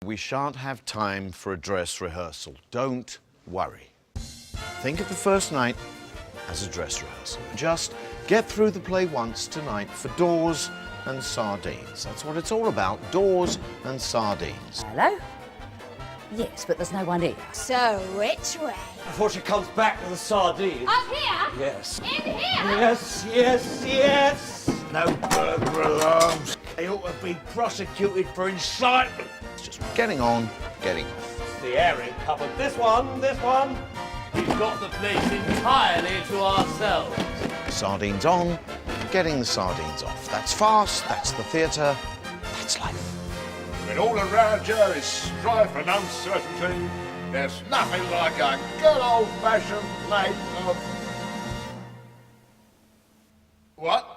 We shan't have time for a dress rehearsal. Don't worry. Think of the first night as a dress rehearsal. Just get through the play once tonight for doors and sardines. That's what it's all about, doors and sardines. Hello? Yes, but there's no one here. So, which way? Before she comes back with the sardines. Up here? Yes. In here? Yes, yes, yes! No burglar alarms. They ought to be prosecuted for incitement. It's just getting on, getting off. The airing cupboard. This one, this one. We've got the place entirely to ourselves. Sardines on, getting the sardines off. That's fast, that's the theatre, that's life. When all around you is strife and uncertainty, there's nothing like a good old-fashioned plate of... What?